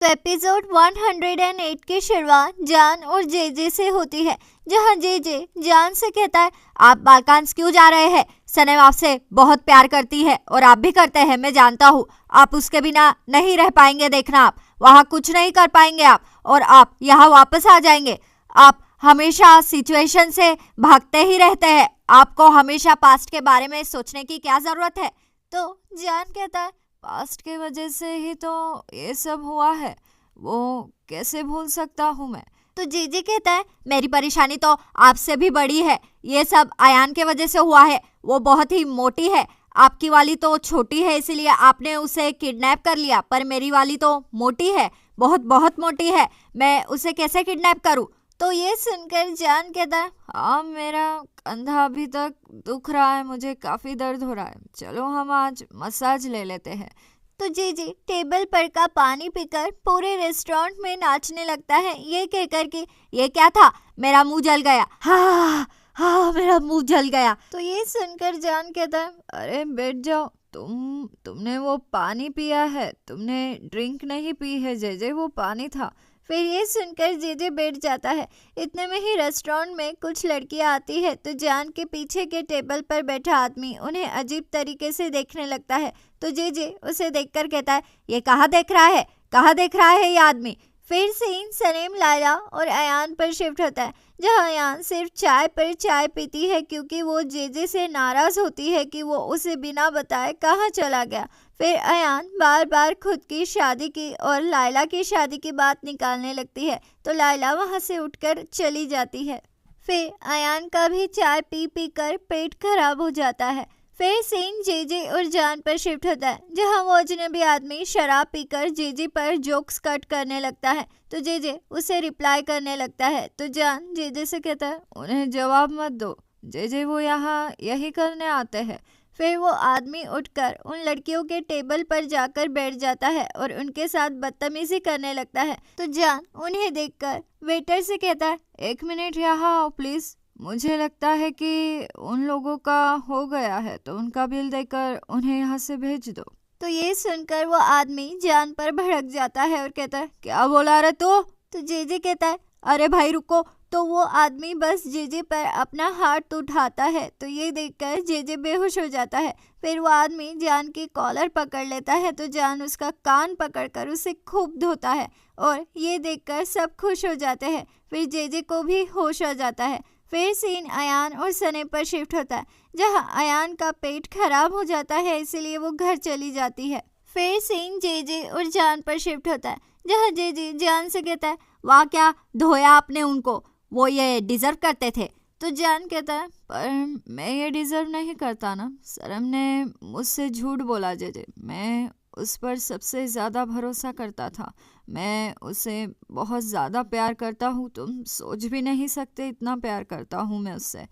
Episode 108 की शुरुआत जान और जेजे से होती है, जहां जेजे जान से कहता है, आप बालकांस क्यों जा रहे हैं? सनम आपसे बहुत प्यार करती है और आप भी करते हैं, मैं जानता हूँ। आप उसके बिना नहीं रह पाएंगे, देखना आप वहाँ कुछ नहीं कर पाएंगे आप, और आप यहाँ वापस आ जाएंगे। आप हमेशा सिचुएशन से भागते ही रहते हैं, आपको हमेशा पास्ट के बारे में सोचने की क्या जरूरत है? तो जान कहता है, पास्ट के वजह से ही तो ये सब हुआ है, वो कैसे भूल सकता हूँ मैं। तो जीजी कहता है, मेरी परेशानी तो आपसे भी बड़ी है, ये सब अयान के वजह से हुआ है। वो बहुत ही मोटी है, आपकी वाली तो छोटी है, इसीलिए आपने उसे किडनैप कर लिया, पर मेरी वाली तो मोटी है, बहुत बहुत मोटी है, मैं उसे कैसे किडनैप करूँ? तो ये सुनकर जान कहता है, हाँ मेरा कंधा अभी तक दुख रहा है, मुझे काफ़ी दर्द हो रहा है, चलो हम आज मसाज ले लेते हैं। तो जीजी टेबल पर का पानी पीकर पूरे रेस्टोरेंट में नाचने लगता है, ये कहकर कि ये क्या था, मेरा मुंह जल गया, हाँ हाँ मेरा मुंह जल गया। तो ये सुनकर जान कहता है, अरे बैठ जाओ, तुमने वो पानी पिया है, तुमने ड्रिंक नहीं पी है जेजे, वो पानी था। फिर ये सुनकर जेजे बैठ जाता है। इतने में ही रेस्टोरेंट में कुछ लड़कियां आती है, तो जान के पीछे के टेबल पर बैठा आदमी उन्हें अजीब तरीके से देखने लगता है। तो जेजे उसे देखकर कहता है, ये कहाँ देख रहा है, कहाँ देख रहा है ये आदमी? फिर सीन सलीम, लायला और अयान पर शिफ्ट होता है, जहां अयान सिर्फ चाय पर चाय पीती है, क्योंकि वो जेजे से नाराज होती है कि वो उसे बिना बताए कहाँ चला गया। फिर अयान बार बार खुद की शादी की और लायला की शादी की बात निकालने लगती है, तो लायला वहां से उठकर चली जाती है। फिर अयान का भी चाय पी पी कर पेट खराब हो जाता है। फिर सीन जेजे और जान पर शिफ्ट होता है, जहां वो अजनबी आदमी शराब पीकर जेजे पर जोक्स कट करने लगता है, तो जेजे उसे रिप्लाई करने लगता है। तो जान जेजे से कहता है, उन्हें जवाब मत दो जेजे, वो यहाँ यही करने आते हैं। फिर वो आदमी उठकर उन लड़कियों के टेबल पर जाकर बैठ जाता है और उनके साथ बदतमीजी करने लगता है। तो जान उन्हें देखकर वेटर से कहता है, एक मिनट यहाँ आओ प्लीज, मुझे लगता है कि उन लोगों का हो गया है, तो उनका बिल देकर उन्हें यहाँ से भेज दो। तो ये सुनकर वो आदमी जान पर भड़क जाता है और कहता है, क्या बोला रे तू? तो जेजे कहता है, अरे भाई रुको। तो वो आदमी बस जेजे पर अपना हाथ उठाता है, तो ये देखकर जेजे बेहोश हो जाता है। फिर वो आदमी जान की कॉलर पकड़ लेता है, तो जान उसका कान पकड़कर उसे खूब धोता है, और ये देखकर सब खुश हो जाते हैं। फिर जेजे को भी होश आ जाता है। फिर सीन अयान और सने पर शिफ्ट होता है, जहां अयान का पेट खराब हो जाता है, इसीलिए वो घर चली जाती है। फिर सीन जेजे और जान पर शिफ्ट होता है, जहां जेजे जान से कहता है, वाह क्या धोया आपने उनको, वो ये डिजर्व करते थे। तो जान कहता है, पर मैं ये डिजर्व नहीं करता ना, सरम ने मुझसे झूठ बोला जेजे, मैं उस पर सबसे ज़्यादा भरोसा करता था, मैं उसे बहुत ज़्यादा प्यार करता हूँ, तुम सोच भी नहीं सकते इतना प्यार करता हूँ मैं उससे।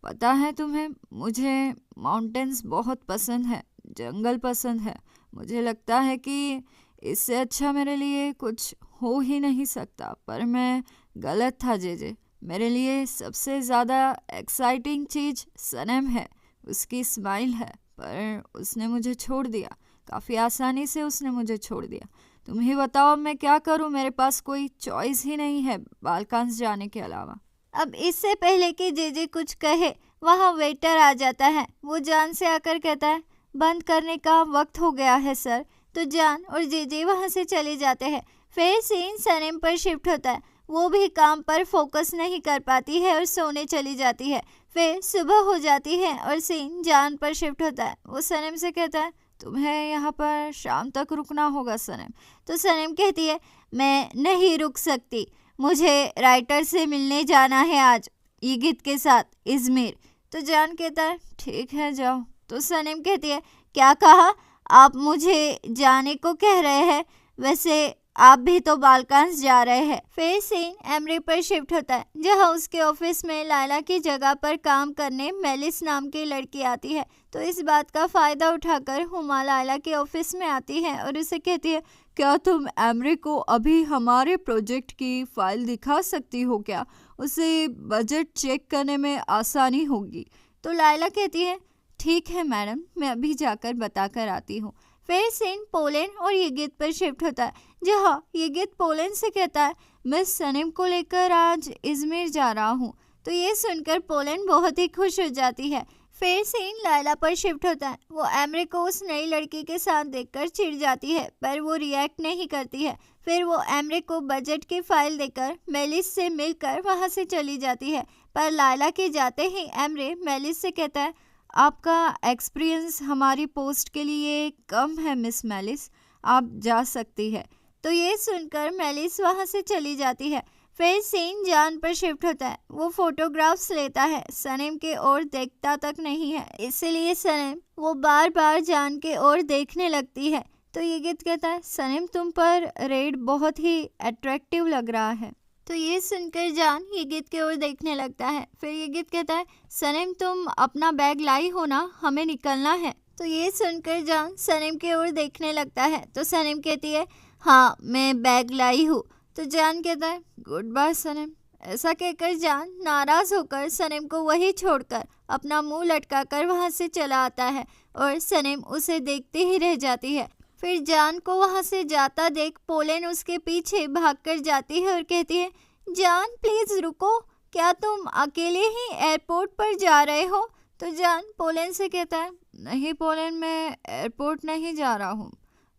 पता है तुम्हें, मुझे माउंटेन्स बहुत पसंद है, जंगल पसंद है, मुझे लगता है कि इससे अच्छा मेरे लिए कुछ हो ही नहीं सकता, पर मैं गलत था जेजे। मेरे लिए सबसे ज़्यादा एक्साइटिंग चीज़ सनम है, उसकी स्माइल है, पर उसने मुझे छोड़ दिया, काफ़ी आसानी से उसने मुझे छोड़ दिया। तुम ही बताओ अब मैं क्या करूं, मेरे पास कोई चॉइस ही नहीं है बालकांस जाने के अलावा। अब इससे पहले कि जेजे कुछ कहे, वहाँ वेटर आ जाता है। वो जान से आकर कहता है, बंद करने का वक्त हो गया है सर। तो जान और जेजे वहाँ से चले जाते हैं। फिर सीन सनम पर शिफ्ट होता है, वो भी काम पर फोकस नहीं कर पाती है और सोने चली जाती है। फिर सुबह हो जाती है और सीन जान पर शिफ्ट होता है। वो सनम से कहता है, तुम्हें यहाँ पर शाम तक रुकना होगा सनम। तो सनम कहती है, मैं नहीं रुक सकती, मुझे राइटर से मिलने जाना है आज ईगित के साथ इज़मिर। तो जान कहता है, ठीक है जाओ। तो सनम कहती है, क्या कहा, आप मुझे जाने को कह रहे हैं? वैसे आप भी तो बालकांस जा रहे हैं। फिर सीन एमरी पर शिफ्ट होता है, जहां उसके ऑफिस में लायला की जगह पर काम करने मेलिस नाम की लड़की आती है। तो इस बात का फ़ायदा उठाकर हुमा लायला के ऑफिस में आती है और उसे कहती है, क्या तुम एमरी को अभी हमारे प्रोजेक्ट की फाइल दिखा सकती हो क्या? उसे बजट चेक करने में आसानी होगी। तो लायला कहती है, ठीक है मैडम, मैं अभी जाकर बता कर आती हूँ। फिर सीन पोलैंड और ईगित पर शिफ्ट होता है, जहाँ यिगित पोलैंड से कहता है मैं सनम को लेकर आज इजमिर जा रहा हूँ। तो ये सुनकर पोलैंड बहुत ही खुश हो जाती है। फिर सीन लायला पर शिफ्ट होता है। वो एमरे को उस नई लड़की के साथ देखकर चिढ़ जाती है, पर वो रिएक्ट नहीं करती है। फिर वो एमरे को बजट की फाइल देकर मेलिस से मिलकर वहाँ से चली जाती है। पर लायला के जाते ही एमरे मेलिस से कहता है आपका एक्सपीरियंस हमारी पोस्ट के लिए कम है मिस मेलिस, आप जा सकती है। तो ये सुनकर मेलिस वहाँ से चली जाती है। फिर सीन जान पर शिफ्ट होता है। वो फोटोग्राफ्स लेता है, सनम के ओर देखता तक नहीं है, इसीलिए सनम वो बार बार जान के ओर देखने लगती है। तो यिगित कहता है सनम तुम पर रेड बहुत ही अट्रैक्टिव लग रहा है। तो ये सुनकर जान यिगित के ओर देखने लगता है। फिर यिगित कहता है सनम तुम अपना बैग लाई हो ना, हमें निकलना है। तो ये सुनकर जान सनम के ओर देखने लगता है। तो सनम कहती है हाँ मैं बैग लाई हूँ। तो जान कहता है गुड बाय सनम। ऐसा कहकर जान नाराज होकर सनम को वही छोड़कर अपना मुंह लटकाकर वहां से चला आता है और सनम उसे देखते ही रह जाती है। फिर जान को वहां से जाता देख पोलैंड उसके पीछे भागकर जाती है और कहती है जान प्लीज रुको, क्या तुम अकेले ही एयरपोर्ट पर जा रहे हो? तो जान पोलैंड से कहता है नहीं पोलैंड, मैं एयरपोर्ट नहीं जा रहा हूँ,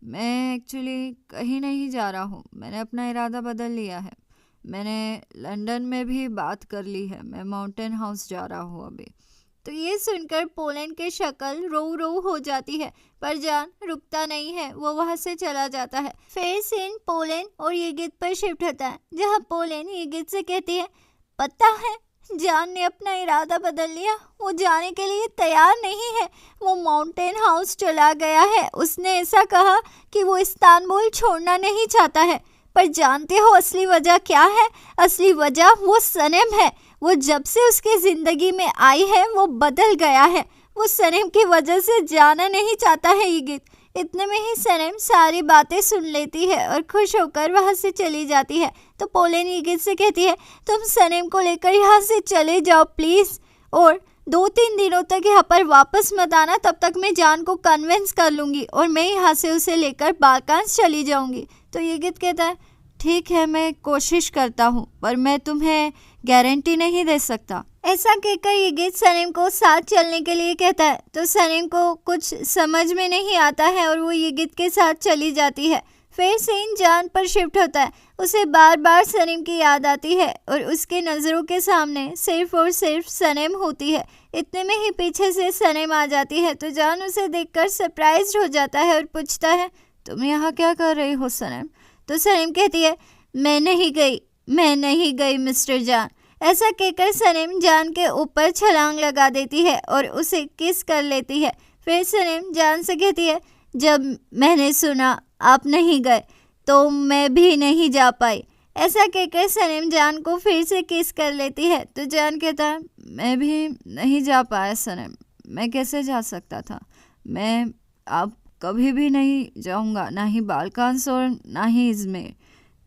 मैं एक्चुअली कहीं नहीं जा रहा हूँ, मैंने अपना इरादा बदल लिया है। मैंने लंदन में भी बात कर ली है, मैं माउंटेन हाउस जा रहा हूँ अभी। तो ये सुनकर पोलैंड की शक्ल रो रो हो जाती है, पर जान रुकता नहीं है, वो वहाँ से चला जाता है। फिर सीन पोलैंड और यिगित पर शिफ्ट होता है, जहाँ पोलैंड यिगित से कहती है पता है जान ने अपना इरादा बदल लिया, वो जाने के लिए तैयार नहीं है, वो माउंटेन हाउस चला गया है। उसने ऐसा कहा कि वो इस्तांबुल छोड़ना नहीं चाहता है। पर जानते हो असली वजह क्या है? असली वजह वो सनम है। वो जब से उसकी ज़िंदगी में आई है वो बदल गया है। वो सनम की वजह से जाना नहीं चाहता है यिगित। इतने में ही सनम सारी बातें सुन लेती है और खुश होकर वहाँ से चली जाती है। तो पोलैंड यिगित से कहती है तुम सनम को लेकर यहाँ से चले जाओ प्लीज़, और 2-3 दिनों तक यहाँ पर वापस मत आना, तब तक मैं जान को कन्विंस कर लूँगी और मैं यहाँ से उसे लेकर बाल्कान्स चली जाऊँगी। तो यिगित कहता है ठीक है मैं कोशिश करता हूँ, पर मैं तुम्हें गारंटी नहीं दे सकता। ऐसा कहकर यिगित सनम को साथ चलने के लिए कहता है। तो सनम को कुछ समझ में नहीं आता है और वो यिगित के साथ चली जाती है। फिर सीन जान पर शिफ्ट होता है। उसे बार बार सनम की याद आती है और उसके नज़रों के सामने सिर्फ और सिर्फ सनम होती है। इतने में ही पीछे से सनम आ जाती है। तो जान उसे देखकर सरप्राइज्ड हो जाता है और पूछता है तुम यहाँ क्या कर रही हो सनम? तो सनम कहती है मैं नहीं गई मिस्टर जान। ऐसा कहकर सनम जान के ऊपर छलांग लगा देती है और उसे किस कर लेती है। फिर सनम जान से कहती है जब मैंने सुना आप नहीं गए तो मैं भी नहीं जा पाई। ऐसा कहकर सनम जान को फिर से किस कर लेती है। तो जान कहता है मैं भी नहीं जा पाया सनम, मैं कैसे जा सकता था, मैं अब कभी भी नहीं जाऊंगा, ना ही बाल्कान्स और ना ही इजमिर।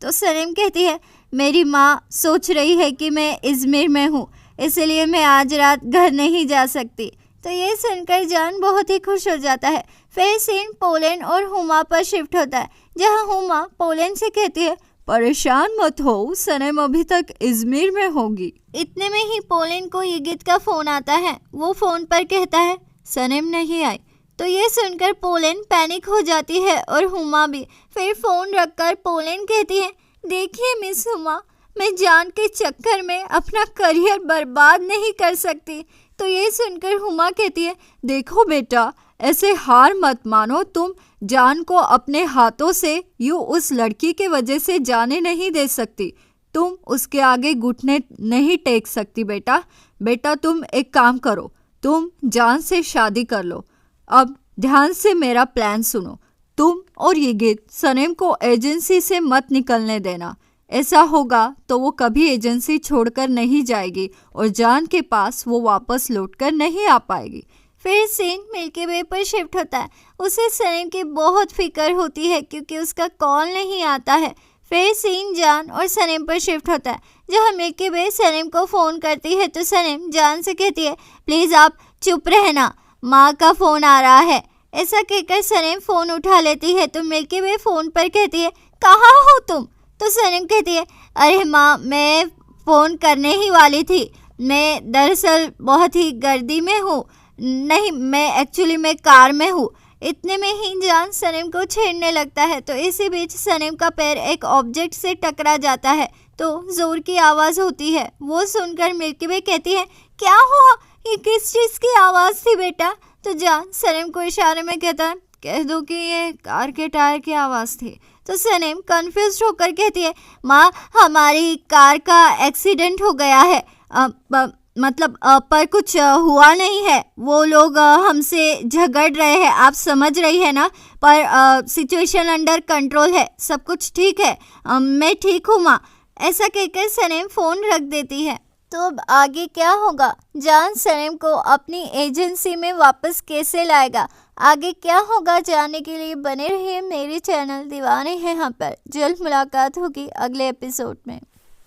तो सनम कहती है मेरी माँ सोच रही है कि मैं इजमिर में हूँ, इसलिए मैं आज रात घर नहीं जा सकती। तो ये सुनकर जान बहुत ही खुश हो जाता है। फिर सीन पोलैंड और हुमा पर शिफ्ट होता है, जहाँ हुमा पोलैंड से कहती है परेशान मत हो, सनम अभी तक इजमिर में होगी। इतने में ही पोलैंड को यिगित का फ़ोन आता है। वो फ़ोन पर कहता है सनम नहीं आई। तो ये सुनकर पोलैंड पैनिक हो जाती है और हुमा भी। फिर फ़ोन रखकर पोलैंड कहती है देखिए मिस हुमा, मैं जान के चक्कर में अपना करियर बर्बाद नहीं कर सकती। तो ये सुनकर हुमा कहती है देखो बेटा, ऐसे हार मत मानो, तुम जान को अपने हाथों से यूँ उस लड़की के वजह से जाने नहीं दे सकती, तुम उसके आगे घुटने नहीं टेक सकती बेटा तुम एक काम करो, तुम जान से शादी कर लो। अब ध्यान से मेरा प्लान सुनो, तुम और यिगित सनम को एजेंसी से मत निकलने देना। ऐसा होगा तो वो कभी एजेंसी छोड़कर नहीं जाएगी और जान के पास वो वापस लौटकर नहीं आ पाएगी। फिर सीन मिल्की वे पर शिफ्ट होता है। उसे सनम की बहुत फिक्र होती है क्योंकि उसका कॉल नहीं आता है। फिर सीन जान और सनम पर शिफ्ट होता है, जहाँ मिल्की वे सनम को फ़ोन करती है। तो सनम जान से कहती है प्लीज़ आप चुप रहना, माँ का फ़ोन आ रहा है। ऐसा कहकर सनम फ़ोन उठा लेती है। तो मिल्की वे फ़ोन पर कहती है कहाँ हो तुम? तो सनम कहती है, अरे माँ, मैं फ़ोन करने ही वाली थी, मैं दरअसल बहुत ही गर्दी में हूँ। नहीं, मैं कार में हूँ। इतने में ही जान सनम को छेड़ने लगता है। तो इसी बीच सनम का पैर एक ऑब्जेक्ट से टकरा जाता है तो जोर की आवाज़ होती है। वो सुनकर मिल्की वे कहती है, क्या हुआ? ये किस चीज़ की आवाज़ थी बेटा? तो जान सनम को इशारे में कहता है, कह दो कि ये कार के टायर की आवाज़ थी। तो सनम कंफ्यूज होकर कहती है, माँ, हमारी कार का एक्सीडेंट हो गया है। पर कुछ हुआ नहीं है। वो लोग हमसे झगड़ रहे हैं, आप समझ रही है ना? पर सिचुएशन अंडर कंट्रोल है, सब कुछ ठीक है। मैं ठीक हूँ माँ। ऐसा कहकर सनम फ़ोन रख देती है। तो अब आगे क्या होगा? जान सनम को अपनी एजेंसी में वापस कैसे लाएगा? आगे क्या होगा जानने के लिए बने रहिए मेरे चैनल दीवाने हैं यहाँ पर। जल्द मुलाकात होगी अगले एपिसोड में।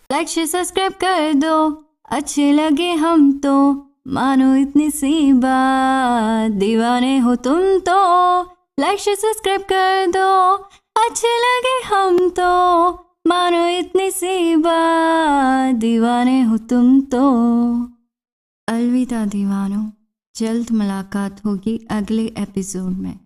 लाइक शेयर सब्सक्राइब कर दो, अच्छे लगे हम तो मानो इतनी सी बात, दीवाने हो तुम तो। लाइक शेयर सब्सक्राइब कर दो, अच्छे लगे हम तो मानो इतनी सी बात, दीवाने हो तुम तो। अलविदा दीवानों, जल्द मुलाकात होगी अगले एपिसोड में।